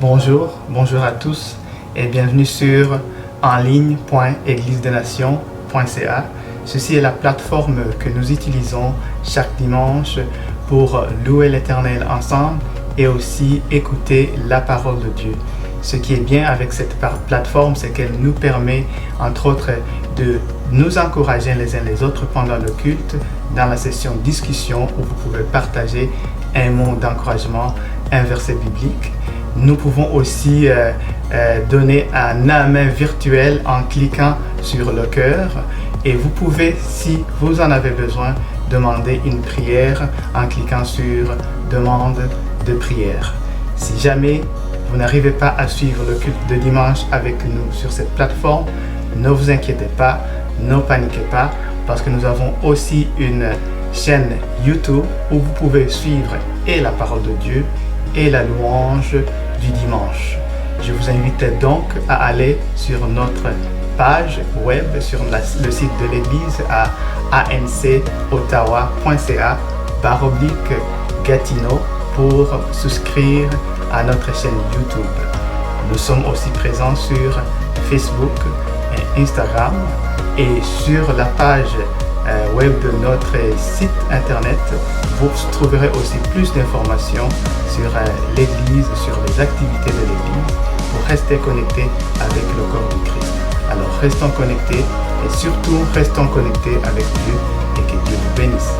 Bonjour à tous et bienvenue sur enligne.églisedenation.ca. Ceci est la plateforme que nous utilisons chaque dimanche pour louer l'Éternel ensemble et aussi écouter la parole de Dieu. Ce qui est bien avec cette plateforme, c'est qu'elle nous permet, entre autres, de nous encourager les uns les autres pendant le culte, dans la session discussion où vous pouvez partager un mot d'encouragement, un verset biblique. Nous pouvons aussi donner un amen virtuel en cliquant sur le cœur et vous pouvez, si vous en avez besoin, demander une prière en cliquant sur demande de prière. Si jamais vous n'arrivez pas à suivre le culte de dimanche avec nous sur cette plateforme, ne vous inquiétez pas, ne paniquez pas, parce que nous avons aussi une chaîne YouTube où vous pouvez suivre et la parole de Dieu et la louange du dimanche. Je vous invite donc à aller sur notre page web, sur le site de l'église à ancottawa.ca/Gatineau pour souscrire à notre chaîne YouTube. Nous sommes aussi présents sur Facebook et Instagram et sur la page web de notre site internet, vous trouverez aussi plus d'informations sur l'église, sur les activités de l'église pour rester connecté avec le corps du Christ. Alors restons connectés et surtout restons connectés avec Dieu et que Dieu vous bénisse.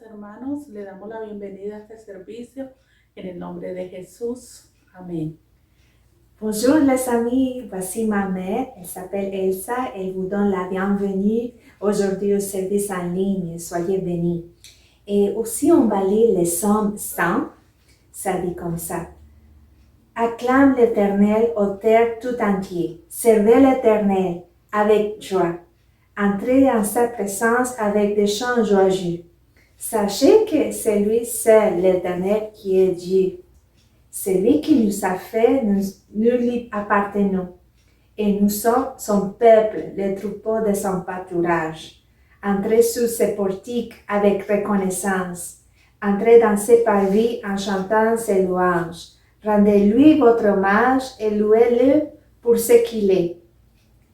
Hermanos, le damos la bienvenida a este servicio en el nombre de Jesús. Amén. Bonjour les amis, voici ma mère, elle s'appelle Elsa, elle vous donne la bienvenue aujourd'hui au service en ligne, soyez bénis. Et aussi on va lire les psaumes 100, ça dit comme ça. Acclame l'Éternel ô terre tout entier, servez l'Éternel avec joie, entrez en sa présence avec des chants joyeux. Sachez que c'est lui seul, l'Éternel, qui est Dieu. C'est lui qui nous a fait, nous lui appartenons. Et nous sommes son peuple, les troupeaux de son pâturage. Entrez sous ses portiques avec reconnaissance. Entrez dans ses parvis en chantant ses louanges. Rendez-lui votre hommage et louez-le pour ce qu'il est.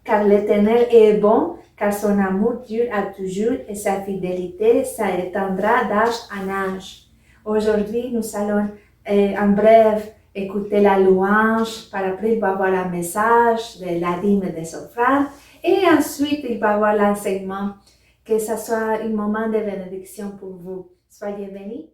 Car l'Éternel est bon, car son amour dure à toujours et sa fidélité s'étendra d'âge en âge. Aujourd'hui, nous allons en bref écouter la louange, par après il va y avoir un message de la dîme des offrandes et ensuite il va y avoir l'enseignement, que ce soit un moment de bénédiction pour vous. Soyez bénis.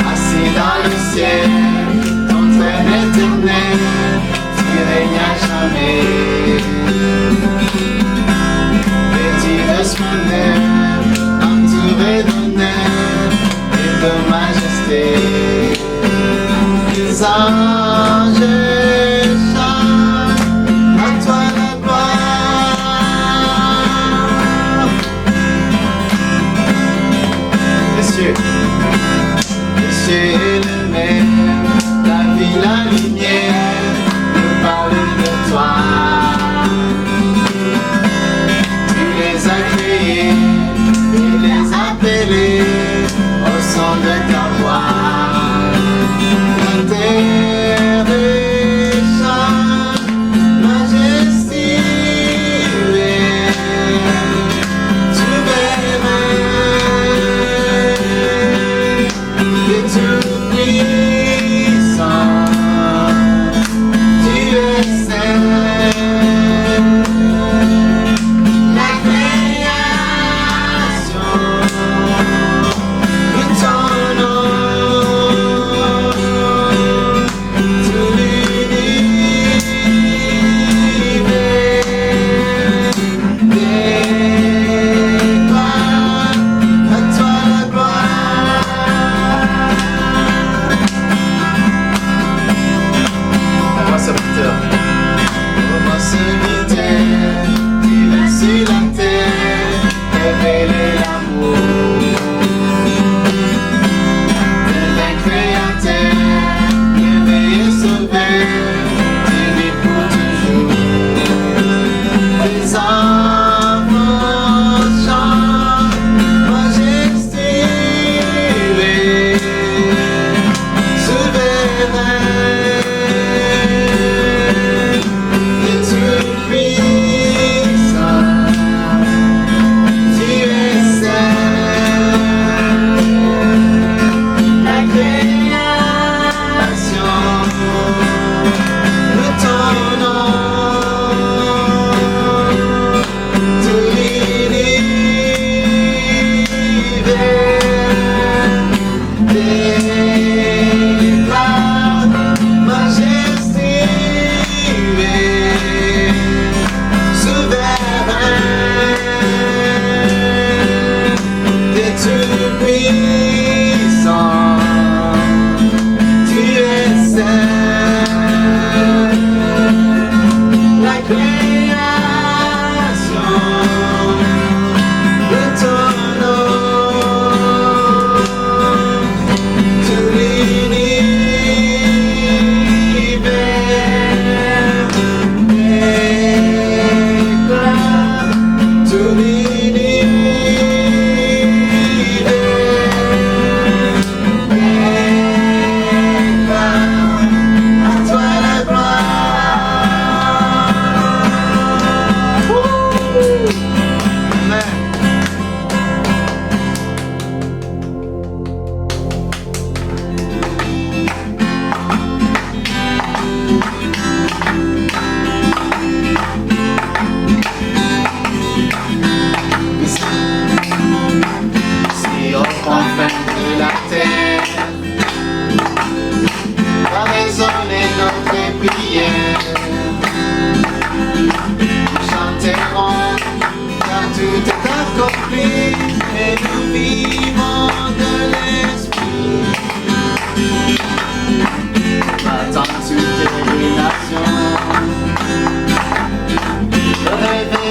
Assis dans le ciel, ton trône éternel.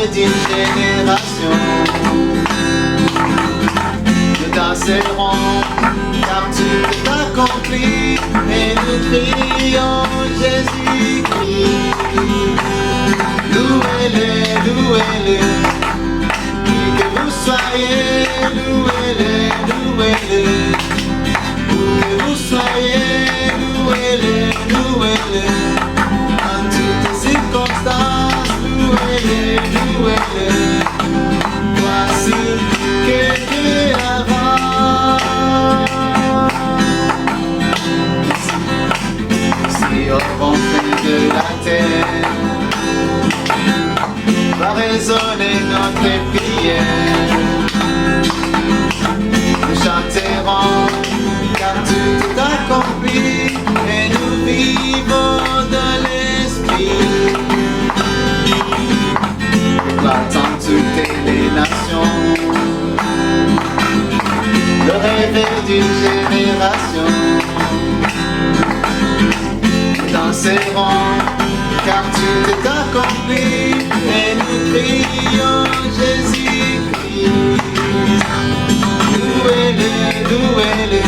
rêves d'une génération. Nous danserons car tout est accompli et nous crions Jésus-Christ. Louez-le, louez-le, qui que vous soyez, louez-le, louez-le, où que vous soyez, louez-le, louez-le, en toutes circonstances, louez-le, louez-le, voici que Dieu avance. Si au fond de la terre va résonner notre prière, nous chanterons car tout est accompli et nous vivons dans l'esprit. Éclatant toutes les nations, le rêve d'une génération. Nous danserons car tout est accompli et nous crions Jésus-Christ. Louez-le, louez-le,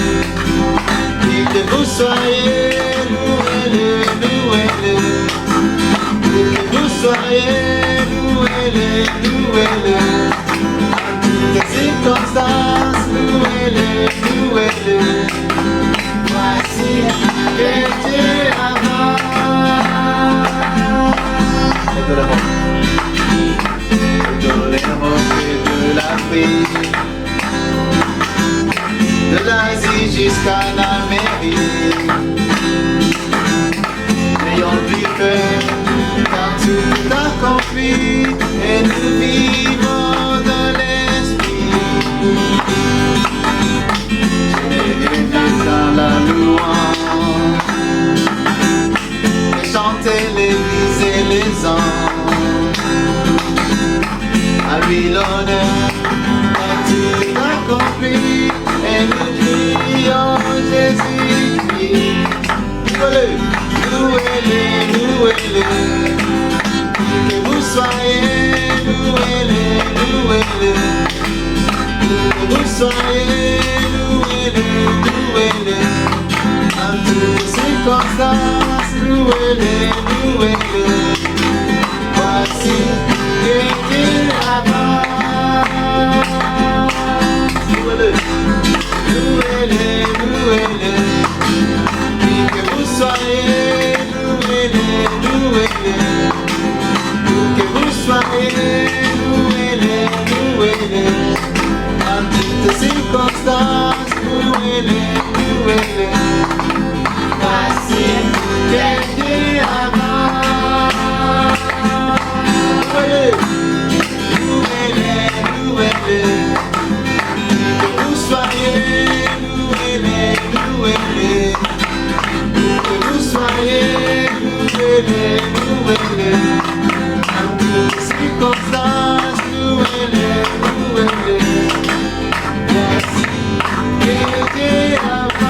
qui que vous soyez, louez-le, louez-le, où que vous soyez, louez-le, louez-le, en toutes circonstances, louez-le, louez-le, voici que Dieu avance. Adorez-moi de l'Afrique, de l'Asie jusqu'à l'Amérique. N'ayons plus peur, car tout est accompli et nous vivons dans l'esprit. Générer dans la louange et chanter l'église et les anges. À lui l'honneur, car tout est accompli et nous crions Jésus-Christ. Louez-le, louez-le, qui que vous soyez, louez-le, louez-le, où que vous soyez, louez-le, louez-le, en toutes circonstances, louez-le, louez-le, voici que Dieu avance. Louez-le, louez-le, louez-le, qui que vous soyez, louez-le, louez-le, où que vous soyez, louez-le, louez-le, en toutes circonstances, louez-le, louez-le, voici que Dieu avance. Louez-le, louez-le, louez-le, que vous soyez, louez-le, louez-le, où que vous soyez, louez-le, louez-le, en toutes circonstances, louez-le, louez-le, voici que Dieu avance.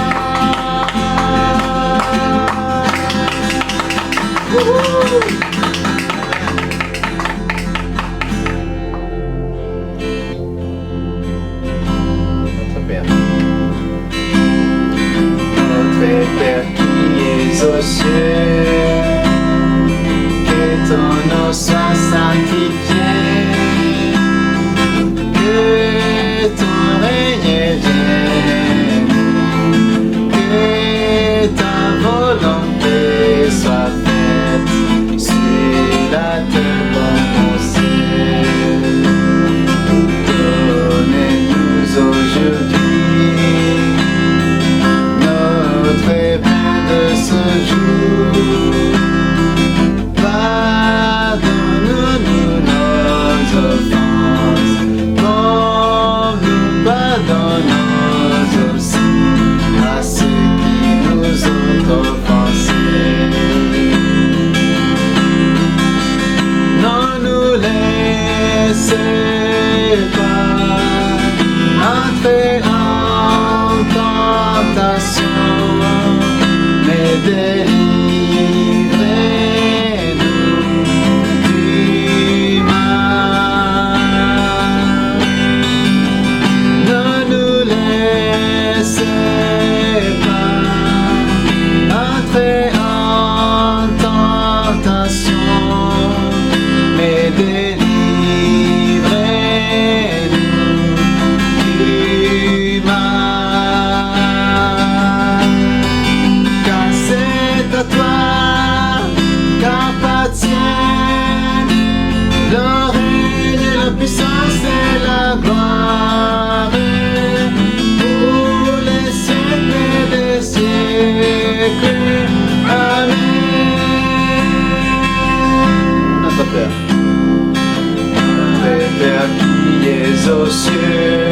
aux cieux,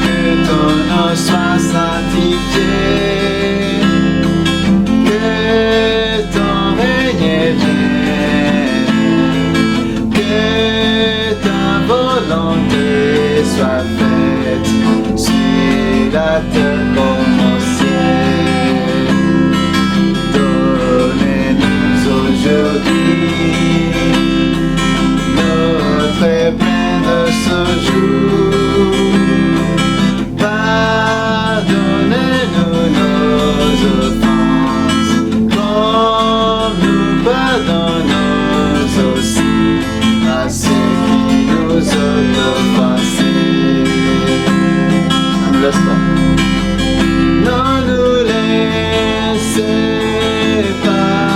que ton nom soit sanctifié, que ton règne vienne, que ta volonté soit faite sur la terre comme au ciel. Donnez-nous aujourd'hui notre pain de ce jour. Pardonnez-nous nos offenses, comme nous pardonnons aussi à ceux qui nous ont offensés. Ne nous laisse pas. Ne nous laissez pas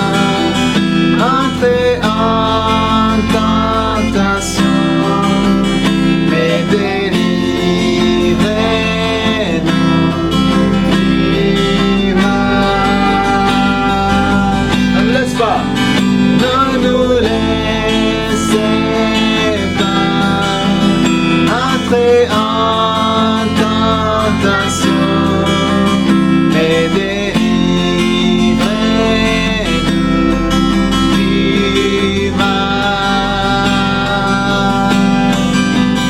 entrer en tentation, mais délivrez-nous du mal. Ne nous laisse pas. Ne nous laissez pas entrer en tentation, mais délivrez-nous du mal.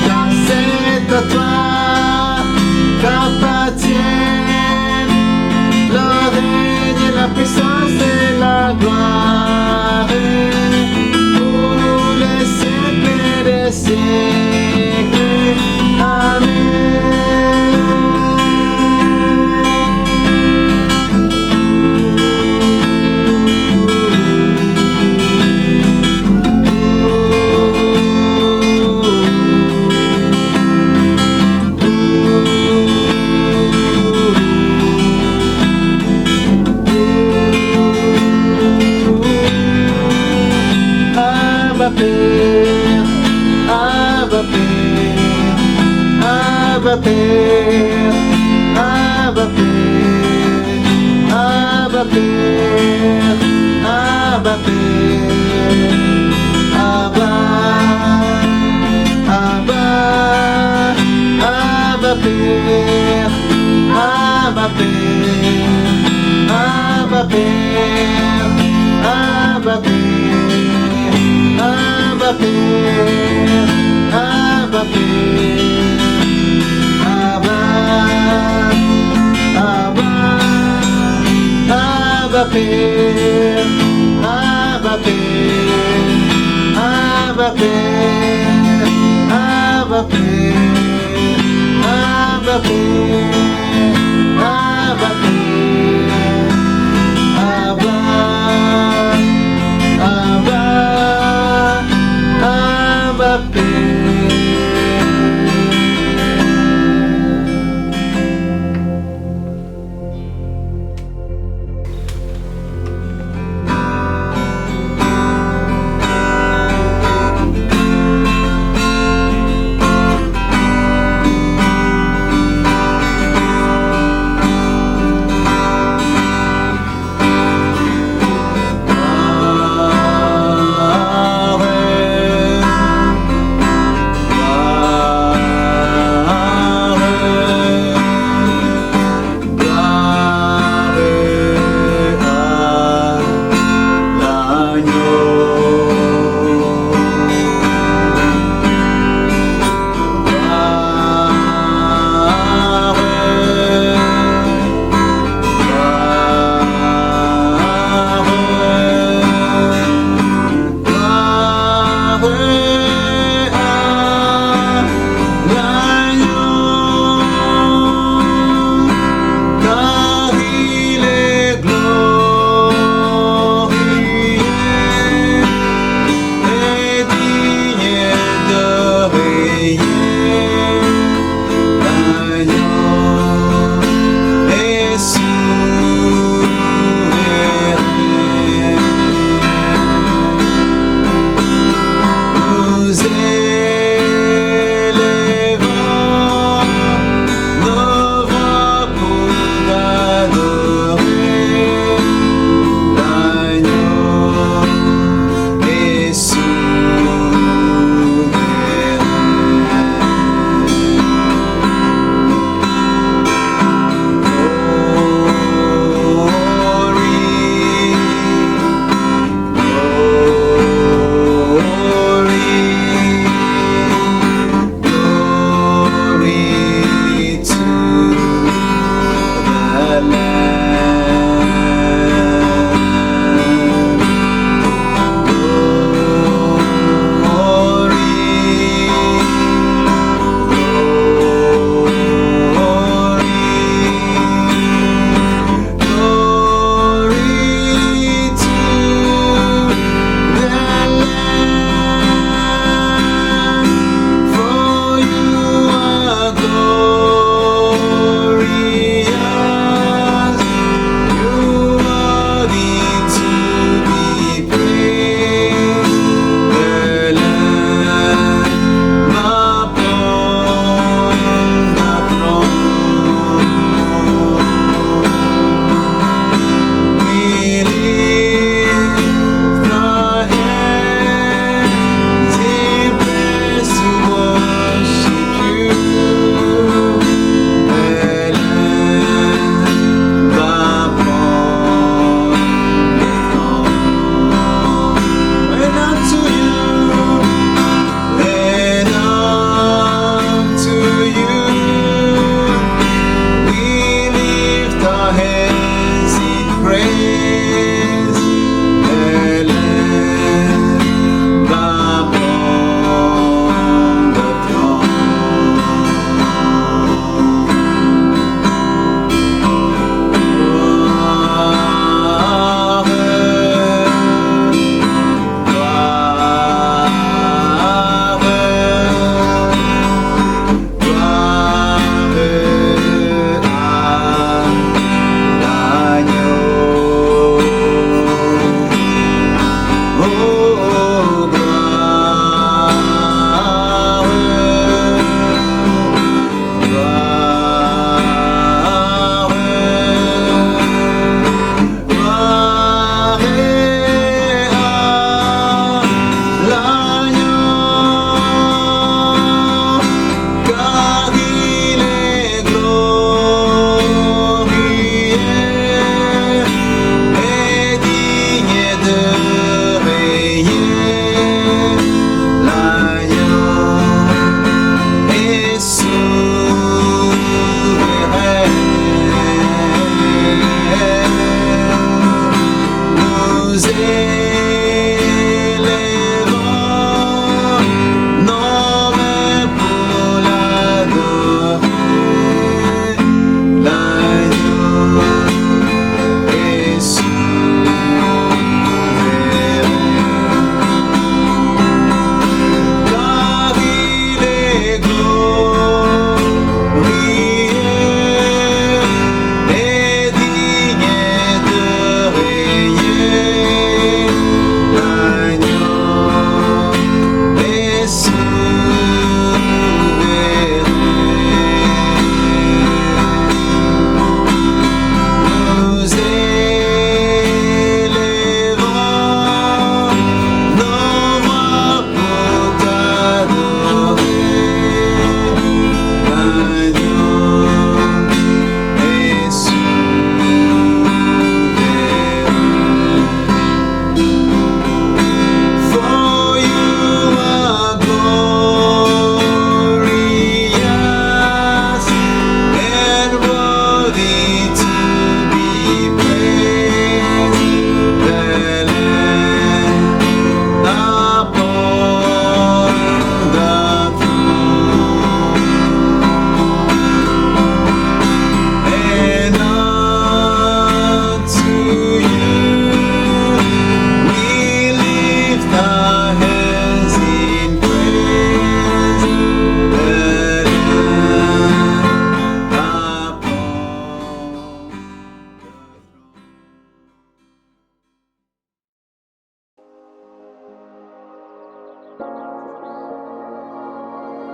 Car c'est à toi qu'appartiennent le règne, la puissance et la gloire pour les siècles des siècles. Amen. Abba Père, Abba Père, Abba Père, Abba Père, Abba Père, Abba Père, Abba, Abba, Abba Père, Abba Père, Abba Père, Abba Père, Abba Père, Abba Père, Abba, Abba, Abba Père, Abba Père, Abba Père, Abba Père, Abba Père, Abba Père, Abba, Abba, Abba Père.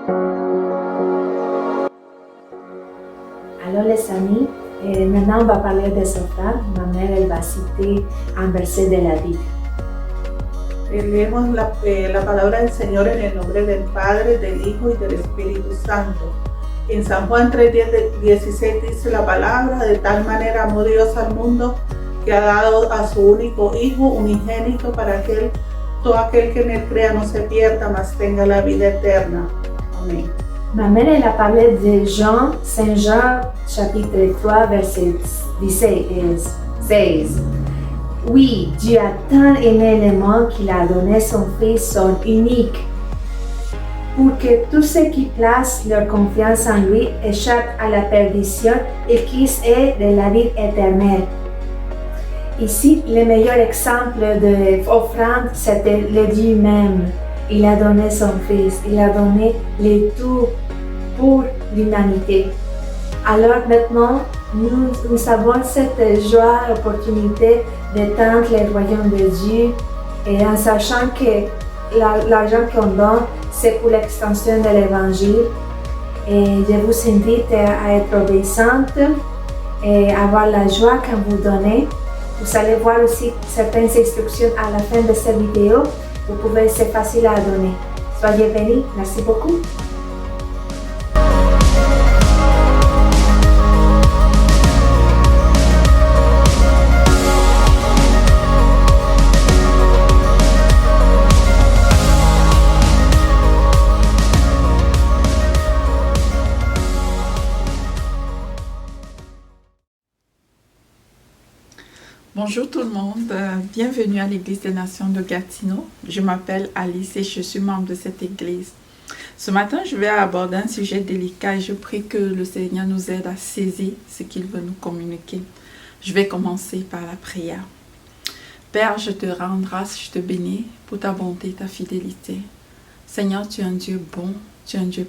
Alors les amis, maintenant on va parler des offrandes. Ma mère elle va citer un verset de la Bible. Leemos la palabra del Señor en el nombre del Padre, del Hijo y del Espíritu Santo. En San Juan 3:16 dice la palabra: de tal manera amó Dios al mundo que ha dado a su único Hijo unigénito para que todo aquel que en él crea no se pierda, mas tenga la vida eterna. Amén. Ma mère elle a parlé de Saint Jean chapitre 3 verset 16. Oui, Dieu a tant aimé le monde qu'il a donné son Fils, son unique, pour que tous ceux qui placent leur confiance en lui échappent à la perdition et qu'ils aient de la vie éternelle. Ici, le meilleur exemple d'offrande, c'était le Dieu même. Il a donné son Fils, il a donné le tout pour l'humanité. Alors maintenant, nous avons cette joie, opportunité d'étendre le royaume de Dieu et en sachant que l'argent qu'on donne, c'est pour l'extension de l'évangile. Et je vous invite à être obéissante et avoir la joie quand vous donnez. Vous allez voir aussi certaines instructions à la fin de cette vidéo. Vous pouvez, c'est facile à donner. Soyez bénis. Merci beaucoup. Bonjour tout le monde, bienvenue à l'Église des Nations de Gatineau. Je m'appelle Alice et je suis membre de cette église. Ce matin, je vais aborder un sujet délicat et je prie que le Seigneur nous aide à saisir ce qu'il veut nous communiquer. Je vais commencer par la prière. Père, je te rends grâce, je te bénis pour ta bonté et ta fidélité. Seigneur, tu es un Dieu bon, tu es un Dieu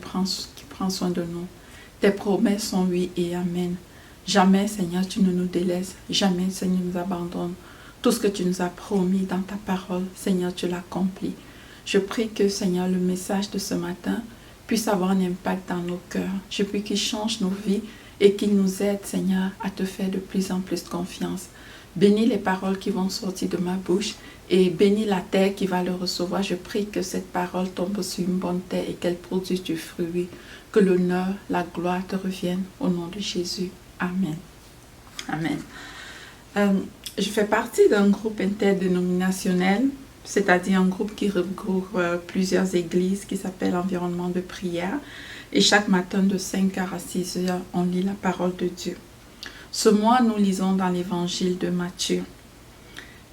qui prend soin de nous. Tes promesses sont oui et amen. Jamais, Seigneur, tu ne nous délaisses. Jamais, Seigneur, nous abandonnes. Tout ce que tu nous as promis dans ta parole, Seigneur, tu l'accomplis. Je prie que, Seigneur, le message de ce matin puisse avoir un impact dans nos cœurs. Je prie qu'il change nos vies et qu'il nous aide, Seigneur, à te faire de plus en plus confiance. Bénis les paroles qui vont sortir de ma bouche et bénis la terre qui va le recevoir. Je prie que cette parole tombe sur une bonne terre et qu'elle produise du fruit. Que l'honneur, la gloire te reviennent au nom de Jésus. Amen. Amen. Je fais partie d'un groupe interdénominationnel, c'est-à-dire un groupe qui regroupe plusieurs églises qui s'appelle Environnement de prière. Et chaque matin de 5h à 6h, on lit la parole de Dieu. Ce mois, nous lisons dans l'évangile de Matthieu.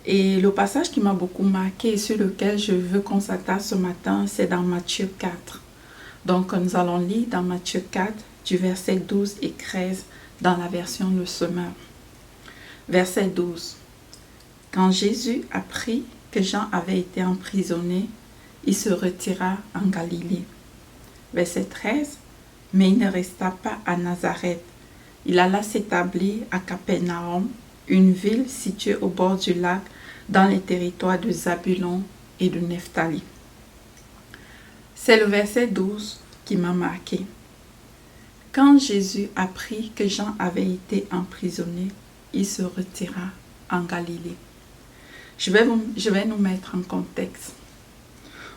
Et le passage qui m'a beaucoup marqué et sur lequel je veux qu'on s'attarde ce matin, c'est dans Matthieu 4. Donc, nous allons lire dans Matthieu 4, du verset 12 et 13, dans la version Le Semeur. Verset 12. Quand Jésus apprit que Jean avait été emprisonné, il se retira en Galilée. Verset 13. Mais il ne resta pas à Nazareth. Il alla s'établir à Capernaum, une ville située au bord du lac, dans les territoires de Zabulon et de Nephtali. C'est le verset 12 qui m'a marqué. Quand Jésus apprit que Jean avait été emprisonné, il se retira en Galilée. Je vais nous mettre en contexte.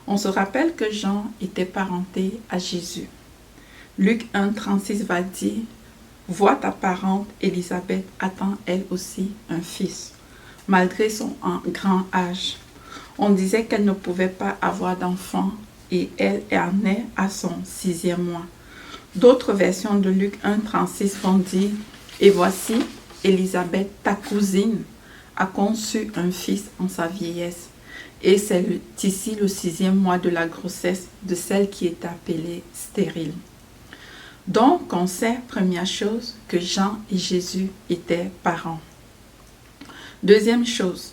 On se rappelle que Jean était parenté à Jésus. Luc 1,36 va dire « Vois ta parente Élisabeth attend elle aussi un fils, malgré son grand âge. On disait qu'elle ne pouvait pas avoir d'enfant et elle en est à son 6e mois. » D'autres versions de Luc 1,36 vont dire « Et voici, Élisabeth, ta cousine, a conçu un fils en sa vieillesse. Et c'est ici le 6e mois de la grossesse de celle qui est appelée stérile. » Donc, on sait, première chose, que Jean et Jésus étaient parents. Deuxième chose,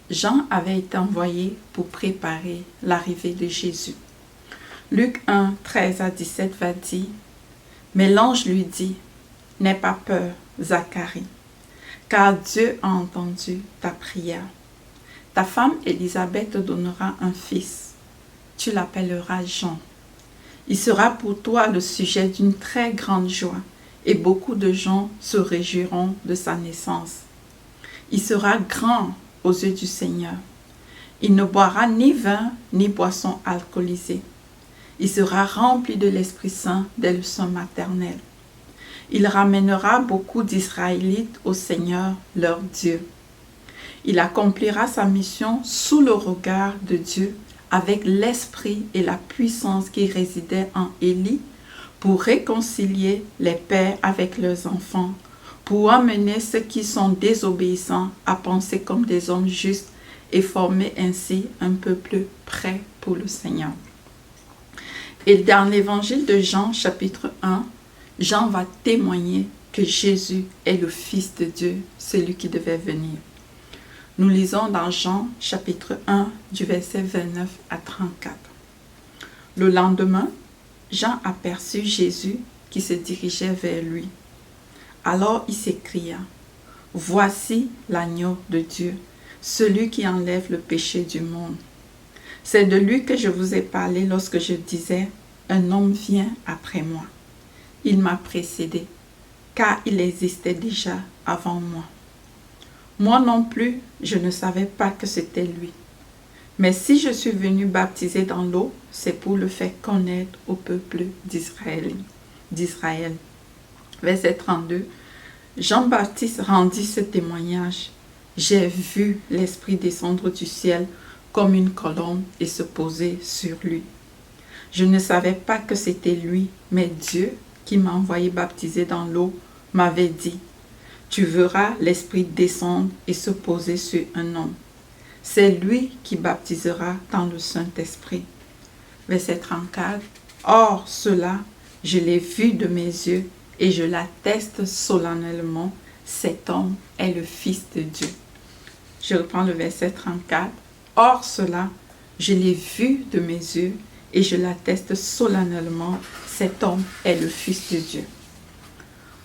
Jean avait été envoyé pour préparer l'arrivée de Jésus. Luc 1, 13 à 17 va dire « Mais l'ange lui dit, n'aie pas peur, Zacharie, car Dieu a entendu ta prière. Ta femme Élisabeth te donnera un fils. Tu l'appelleras Jean. Il sera pour toi le sujet d'une très grande joie, et beaucoup de gens se réjouiront de sa naissance. Il sera grand aux yeux du Seigneur. Il ne boira ni vin ni boisson alcoolisée. Il sera rempli de l'Esprit Saint dès le sein maternel. Il ramènera beaucoup d'Israélites au Seigneur, leur Dieu. Il accomplira sa mission sous le regard de Dieu avec l'esprit et la puissance qui résidaient en Élie pour réconcilier les pères avec leurs enfants, pour amener ceux qui sont désobéissants à penser comme des hommes justes et former ainsi un peuple prêt pour le Seigneur. Et dans l'évangile de Jean, chapitre 1, Jean va témoigner que Jésus est le Fils de Dieu, celui qui devait venir. Nous lisons dans Jean, chapitre 1, du verset 29 à 34. Le lendemain, Jean aperçut Jésus qui se dirigeait vers lui. Alors il s'écria, « Voici l'agneau de Dieu, celui qui enlève le péché du monde. C'est de lui que je vous ai parlé lorsque je disais, « Un homme vient après moi. » Il m'a précédé, car il existait déjà avant moi. Moi non plus, je ne savais pas que c'était lui. Mais si je suis venu baptiser dans l'eau, c'est pour le faire connaître au peuple d'Israël. Verset 32. Jean-Baptiste rendit ce témoignage. J'ai vu l'Esprit descendre du ciel comme une colombe et se poser sur lui. Je ne savais pas que c'était lui, mais Dieu, qui m'a envoyé baptiser dans l'eau, m'avait dit, « Tu verras l'Esprit descendre et se poser sur un homme. C'est lui qui baptisera dans le Saint-Esprit. » Verset 34. Or, cela, je l'ai vu de mes yeux et je l'atteste solennellement, cet homme est le Fils de Dieu. Je reprends le verset 34. Or, cela, je l'ai vu de mes yeux et je l'atteste solennellement, cet homme est le Fils de Dieu.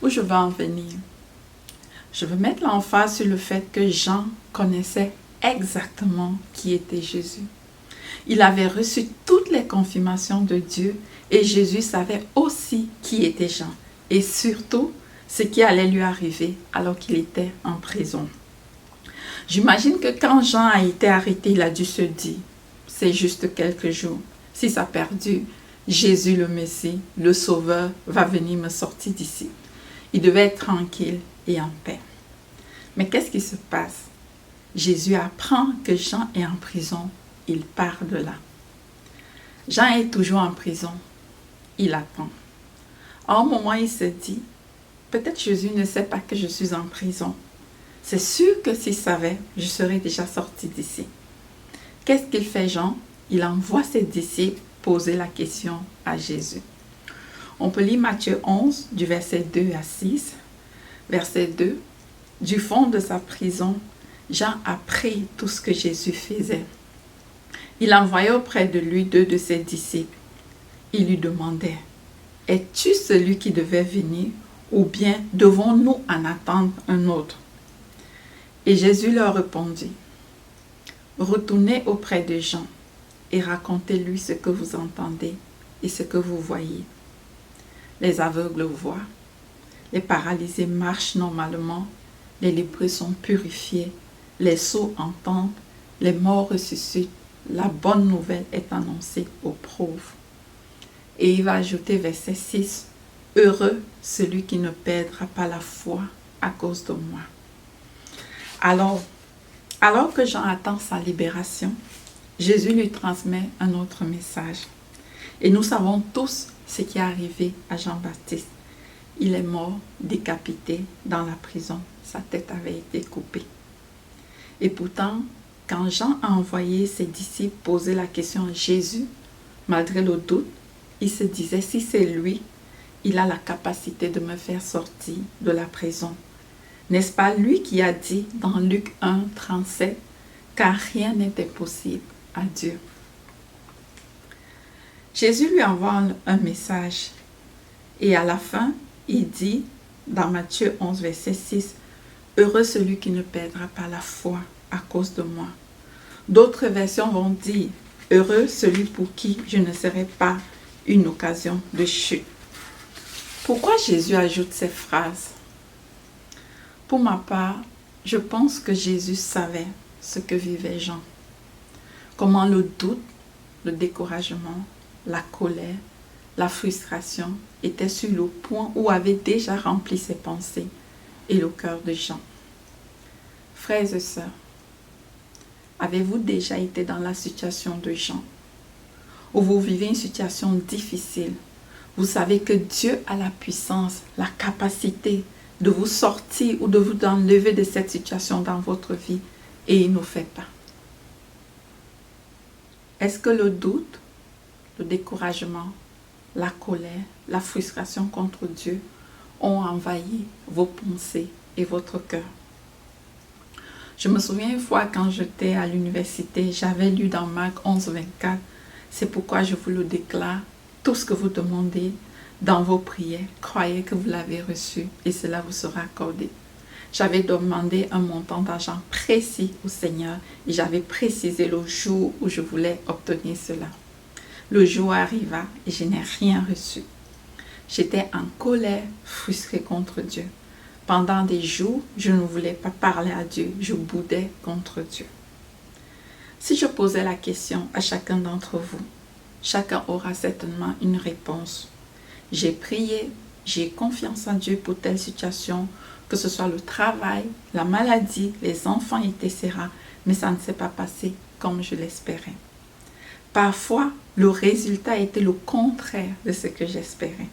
Où je veux en venir? Je veux mettre l'emphase sur le fait que Jean connaissait exactement qui était Jésus. Il avait reçu toutes les confirmations de Dieu et Jésus savait aussi qui était Jean et surtout ce qui allait lui arriver alors qu'il était en prison. J'imagine que quand Jean a été arrêté, il a dû se dire, c'est juste quelques jours. Si ça a perdu, Jésus le Messie, le Sauveur, va venir me sortir d'ici. Il devait être tranquille et en paix. Mais qu'est-ce qui se passe? Jésus apprend que Jean est en prison. Il part de là. Jean est toujours en prison. Il attend. À un moment, il se dit, peut-être Jésus ne sait pas que je suis en prison. C'est sûr que s'il savait, je serais déjà sorti d'ici. Qu'est-ce qu'il fait, Jean? Il envoie ses disciples poser la question à Jésus. On peut lire Matthieu 11, du verset 2 à 6. Verset 2. Du fond de sa prison, Jean apprit tout ce que Jésus faisait. Il envoyait auprès de lui 2 de ses disciples. Il lui demandait, « Es-tu celui qui devait venir ou bien devons-nous en attendre un autre ?» Et Jésus leur répondit, « Retournez auprès de Jean et racontez-lui ce que vous entendez et ce que vous voyez. Les aveugles voient, les paralysés marchent normalement, les lépreux sont purifiés, les sourds entendent, les morts ressuscitent, la bonne nouvelle est annoncée aux pauvres. » Et il va ajouter verset 6, « Heureux celui qui ne perdra pas la foi à cause de moi. » Alors que Jean attend sa libération, Jésus lui transmet un autre message. Et nous savons tous ce qui est arrivé à Jean-Baptiste. Il est mort, décapité dans la prison. Sa tête avait été coupée. Et pourtant, quand Jean a envoyé ses disciples poser la question à Jésus, malgré le doute, il se disait, si c'est lui, il a la capacité de me faire sortir de la prison. N'est-ce pas lui qui a dit dans Luc 1, 37, car rien n'est impossible à Dieu. Jésus lui envoie un message et à la fin, il dit dans Matthieu 11, verset 6, « Heureux celui qui ne perdra pas la foi à cause de moi. » D'autres versions vont dire, « Heureux celui pour qui je ne serai pas une occasion de chute. Pourquoi Jésus ajoute ces phrases? Pour ma part, je pense que Jésus savait ce que vivait Jean. Comment le doute, le découragement, la colère, la frustration étaient sur le point où avaient déjà rempli ses pensées et le cœur de Jean. Frères et sœurs, avez-vous déjà été dans la situation de Jean, où vous vivez une situation difficile? Vous savez que Dieu a la puissance, la capacité de vous sortir ou de vous enlever de cette situation dans votre vie et il ne fait pas. Est-ce que le doute, le découragement, la colère, la frustration contre Dieu ont envahi vos pensées et votre cœur? Je me souviens une fois quand j'étais à l'université, j'avais lu dans Marc 11, 24, c'est pourquoi je vous le déclare, tout ce que vous demandez dans vos prières, croyez que vous l'avez reçu et cela vous sera accordé. J'avais demandé un montant d'argent précis au Seigneur et j'avais précisé le jour où je voulais obtenir cela. Le jour arriva et je n'ai rien reçu. J'étais en colère, frustrée contre Dieu. Pendant des jours, je ne voulais pas parler à Dieu, je boudais contre Dieu. Si je posais la question à chacun d'entre vous, chacun aura certainement une réponse. J'ai prié, j'ai confiance en Dieu pour telle situation, que ce soit le travail, la maladie, les enfants, etc. Mais ça ne s'est pas passé comme je l'espérais. Parfois, le résultat était le contraire de ce que j'espérais.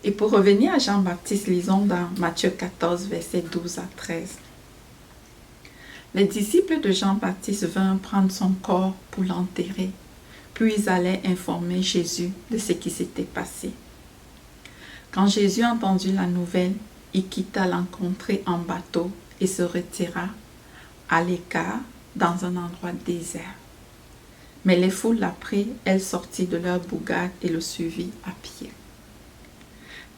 Et pour revenir à Jean-Baptiste, lisons dans Matthieu 14, versets 12 à 13. Les disciples de Jean-Baptiste vinrent prendre son corps pour l'enterrer, puis ils allaient informer Jésus de ce qui s'était passé. Quand Jésus entendit la nouvelle, il quitta l'encontrée en bateau et se retira à l'écart dans un endroit désert. Mais les foules l'apprirent, elles sortirent de leur bourgade et le suivirent à pied.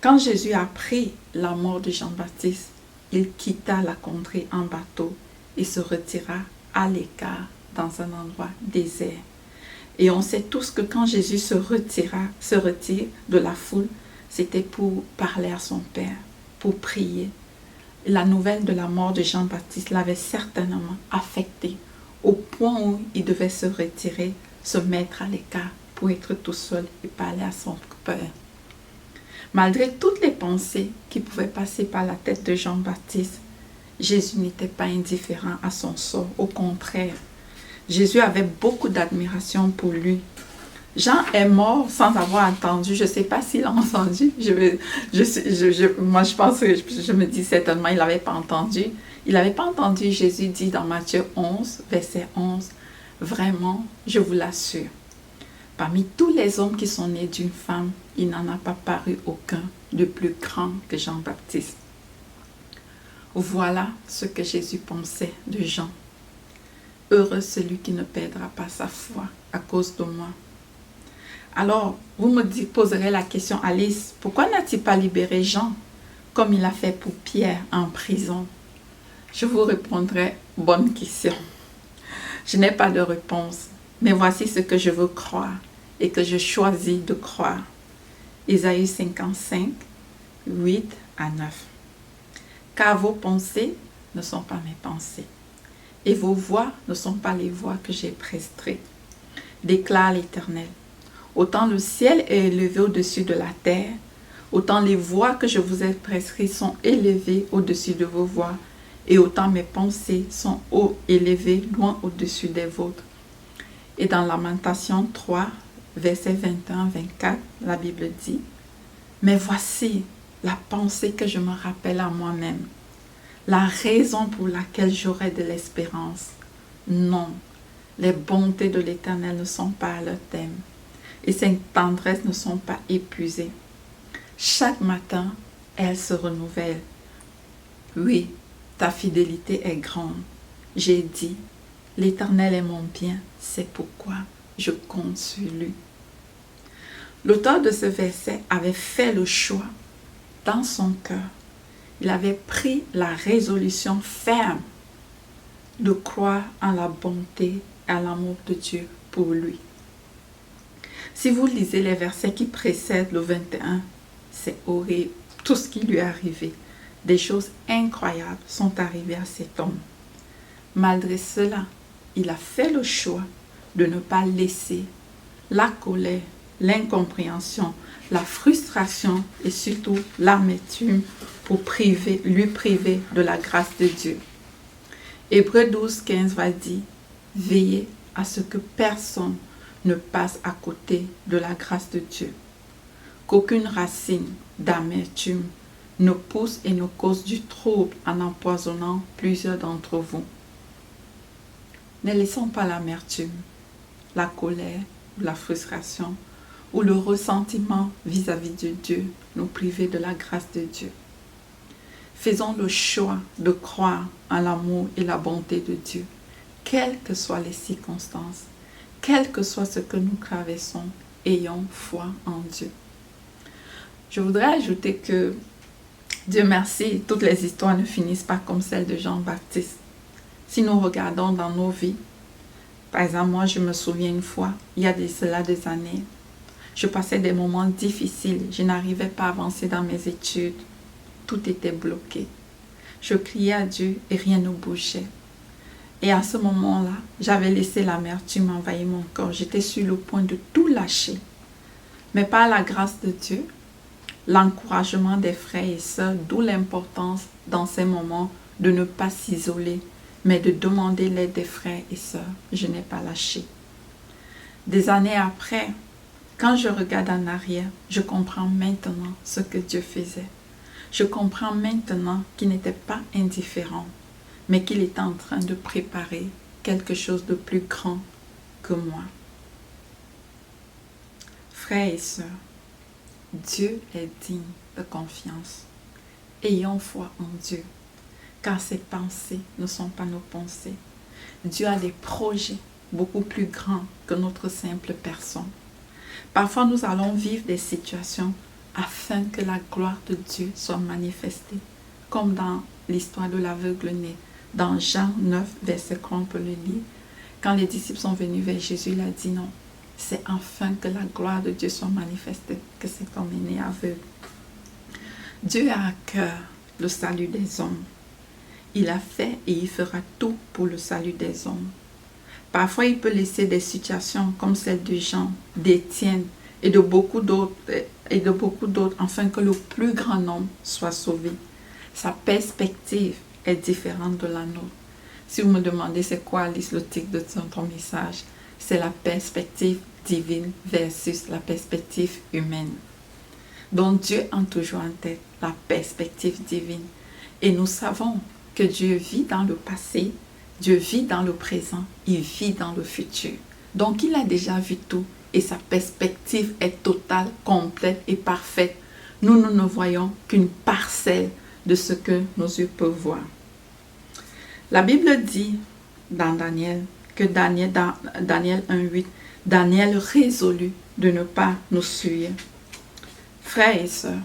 Quand Jésus apprit la mort de Jean-Baptiste, il quitta la contrée en bateau et se retira à l'écart dans un endroit désert. Et on sait tous que quand Jésus se retire de la foule, c'était pour parler à son Père, pour prier. La nouvelle de la mort de Jean-Baptiste l'avait certainement affecté au point où il devait se retirer, se mettre à l'écart pour être tout seul et parler à son Père. Malgré toutes les pensées qui pouvaient passer par la tête de Jean-Baptiste, Jésus n'était pas indifférent à son sort. Au contraire, Jésus avait beaucoup d'admiration pour lui. Jean est mort sans avoir entendu. Je ne sais pas s'il a entendu. Moi, je pense que je me dis certainement il n'avait pas entendu. Il n'avait pas entendu Jésus dit dans Matthieu 11, verset 11, « Vraiment, je vous l'assure, parmi tous les hommes qui sont nés d'une femme, il n'en a pas paru aucun de plus grand que Jean-Baptiste. » Voilà ce que Jésus pensait de Jean. Heureux celui qui ne perdra pas sa foi à cause de moi. Alors, vous me poserez la question, Alice, pourquoi n'a-t-il pas libéré Jean comme il a fait pour Pierre en prison? Je vous répondrai, bonne question. Je n'ai pas de réponse, mais voici ce que je veux croire et que je choisis de croire. Ésaïe 55, 8 à 9. Car vos pensées ne sont pas mes pensées, et vos voies ne sont pas les voies que j'ai prescrites, déclare l'Éternel. Autant le ciel est élevé au-dessus de la terre, autant les voies que je vous ai prescrites sont élevées au-dessus de vos voies, et autant mes pensées sont élevées loin au-dessus des vôtres. Et dans Lamentation 3, versets 21-24, la Bible dit, « Mais voici la pensée que je me rappelle à moi-même, la raison pour laquelle j'aurai de l'espérance. Non, les bontés de l'Éternel ne sont pas à leur terme, et ses tendresses ne sont pas épuisées. Chaque matin, elles se renouvellent. Oui, ta fidélité est grande. J'ai dit, l'Éternel est mon bien, c'est pourquoi je compte sur lui. » L'auteur de ce verset avait fait le choix dans son cœur. Il avait pris la résolution ferme de croire en la bonté et à l'amour de Dieu pour lui. Si vous lisez les versets qui précèdent le 21, c'est horrible. Tout ce qui lui est arrivé, des choses incroyables sont arrivées à cet homme. Malgré cela, il a fait le choix de ne pas laisser la colère, l'incompréhension, la frustration et surtout l'amertume pour lui priver de la grâce de Dieu. Hébreux 12, 15 va dire, veillez à ce que personne ne passe à côté de la grâce de Dieu. Qu'aucune racine d'amertume ne pousse et ne cause du trouble en empoisonnant plusieurs d'entre vous. Ne laissons pas l'amertume, la colère ou la frustration ou le ressentiment vis-à-vis de Dieu nous priver de la grâce de Dieu. Faisons le choix de croire en l'amour et la bonté de Dieu, quelles que soient les circonstances, quel que soit ce que nous traversons, ayons foi en Dieu. Je voudrais ajouter que, Dieu merci, toutes les histoires ne finissent pas comme celle de Jean-Baptiste. Si nous regardons dans nos vies, par exemple, moi je me souviens une fois, il y a cela des années, je passais des moments difficiles, je n'arrivais pas à avancer dans mes études, tout était bloqué. Je criais à Dieu et rien ne bougeait. Et à ce moment-là, j'avais laissé l'amertume envahir mon corps, j'étais sur le point de tout lâcher. Mais par la grâce de Dieu, l'encouragement des frères et sœurs, d'où l'importance dans ces moments de ne pas s'isoler, mais de demander l'aide des frères et sœurs. Je n'ai pas lâché. Des années après, quand je regarde en arrière, je comprends maintenant ce que Dieu faisait. Je comprends maintenant qu'il n'était pas indifférent, mais qu'il était en train de préparer quelque chose de plus grand que moi. Frères et sœurs, Dieu est digne de confiance. Ayons foi en Dieu, car ses pensées ne sont pas nos pensées. Dieu a des projets beaucoup plus grands que notre simple personne. Parfois, nous allons vivre des situations afin que la gloire de Dieu soit manifestée, comme dans l'histoire de l'aveugle-né. Dans Jean 9, verset 30, on peut le lire. Quand les disciples sont venus vers Jésus, il a dit non. C'est afin que la gloire de Dieu soit manifestée que cet homme est né aveugle. Dieu a à cœur le salut des hommes. Il a fait et il fera tout pour le salut des hommes. Parfois, il peut laisser des situations comme celle de Jean, d'Étienne et de beaucoup d'autres, afin que le plus grand nombre soit sauvé. Sa perspective est différente de la nôtre. Si vous me demandez c'est quoi, Alice, le titre de ton message, c'est la perspective divine versus la perspective humaine. Donc Dieu a toujours en tête la perspective divine. Et nous savons que Dieu vit dans le passé, Dieu vit dans le présent, il vit dans le futur. Donc il a déjà vu tout et sa perspective est totale, complète et parfaite. Nous ne voyons qu'une parcelle de ce que nos yeux peuvent voir. La Bible dit dans Daniel, dans Daniel 1,8, Daniel résolut de ne pas nous suivre. Frères et sœurs,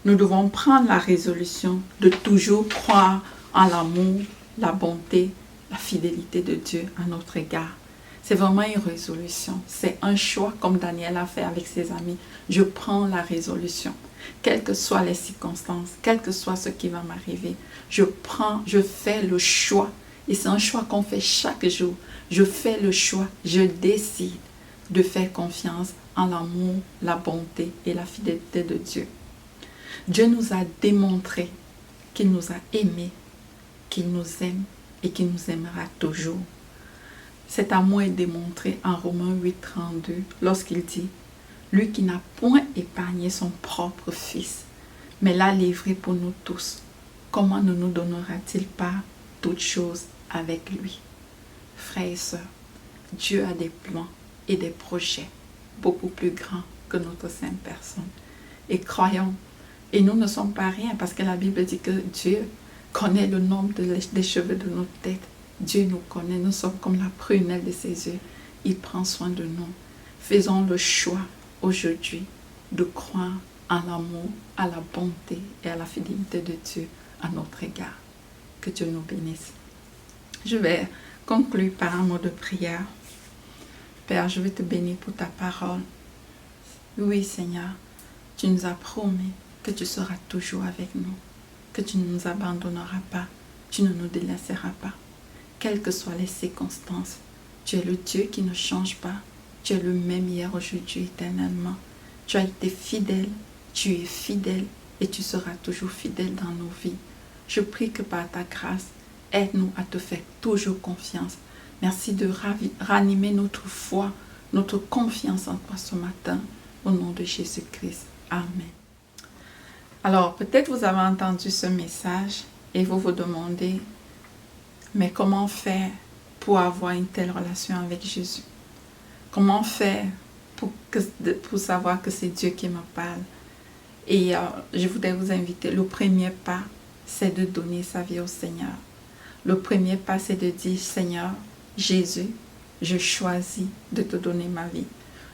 nous devons prendre la résolution de toujours croire en l'amour, la bonté, la fidélité de Dieu à notre égard. C'est vraiment une résolution. C'est un choix comme Daniel a fait avec ses amis. Je prends la résolution. Quelles que soient les circonstances, quel que soit ce qui va m'arriver, je fais le choix. Et c'est un choix qu'on fait chaque jour. Je fais le choix, je décide de faire confiance en l'amour, la bonté et la fidélité de Dieu. Dieu nous a démontré qu'il nous a aimés, qu'il nous aime et qu'il nous aimera toujours. Cet amour est démontré en Romains 8, 32, lorsqu'il dit « Lui qui n'a point épargné son propre Fils, mais l'a livré pour nous tous, comment ne nous donnera-t-il pas toutes choses avec lui ?» Frères et sœurs, Dieu a des plans et des projets beaucoup plus grands que notre simple personne. Et croyons, et nous ne sommes pas rien parce que la Bible dit que Dieu connaît le nombre des cheveux de notre tête. Dieu nous connaît, nous sommes comme la prunelle de ses yeux. Il prend soin de nous. Faisons le choix aujourd'hui de croire en l'amour, à la bonté et à la fidélité de Dieu à notre égard. Que Dieu nous bénisse. Je vais conclure par un mot de prière. Père, je veux te bénir pour ta parole. Oui, Seigneur, tu nous as promis que tu seras toujours avec nous, que tu ne nous abandonneras pas, tu ne nous délaisseras pas. Quelles que soient les circonstances, tu es le Dieu qui ne change pas. Tu es le même hier, aujourd'hui, éternellement. Tu as été fidèle, tu es fidèle et tu seras toujours fidèle dans nos vies. Je prie que par ta grâce, aide-nous à te faire toujours confiance. Merci de ranimer notre foi, notre confiance en toi ce matin. Au nom de Jésus-Christ. Amen. Alors, peut-être vous avez entendu ce message et vous vous demandez, mais comment faire pour avoir une telle relation avec Jésus? Comment faire pour savoir que c'est Dieu qui me parle? Et je voudrais vous inviter, le premier pas, c'est de donner sa vie au Seigneur. Le premier pas, c'est de dire, Seigneur, Jésus, je choisis de te donner ma vie,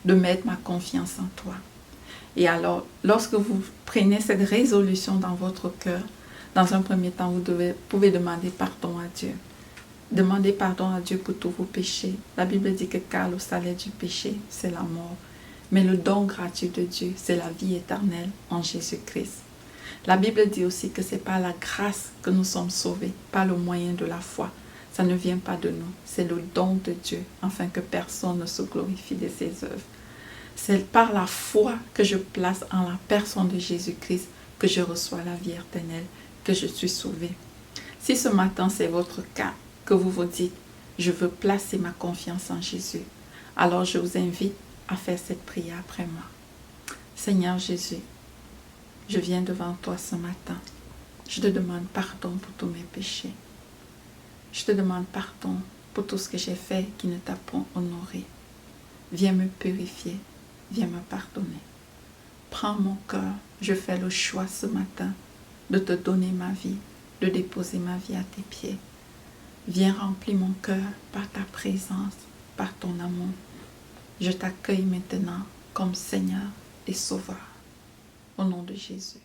de mettre ma confiance en toi. Et alors, lorsque vous prenez cette résolution dans votre cœur, dans un premier temps, vous pouvez demander pardon à Dieu. Demandez pardon à Dieu pour tous vos péchés. La Bible dit que car le salaire du péché, c'est la mort. Mais le don gratuit de Dieu, c'est la vie éternelle en Jésus-Christ. La Bible dit aussi que c'est par la grâce que nous sommes sauvés, par le moyen de la foi. Ça ne vient pas de nous, c'est le don de Dieu, afin que personne ne se glorifie de ses œuvres. C'est par la foi que je place en la personne de Jésus-Christ que je reçois la vie éternelle, que je suis sauvé. Si ce matin c'est votre cas, que vous vous dites, je veux placer ma confiance en Jésus, alors je vous invite à faire cette prière après moi. Seigneur Jésus, je viens devant toi ce matin. Je te demande pardon pour tous mes péchés. Je te demande pardon pour tout ce que j'ai fait qui ne t'a pas honoré. Viens me purifier, viens me pardonner. Prends mon cœur, je fais le choix ce matin de te donner ma vie, de déposer ma vie à tes pieds. Viens remplir mon cœur par ta présence, par ton amour. Je t'accueille maintenant comme Seigneur et Sauveur. Au nom de Jésus.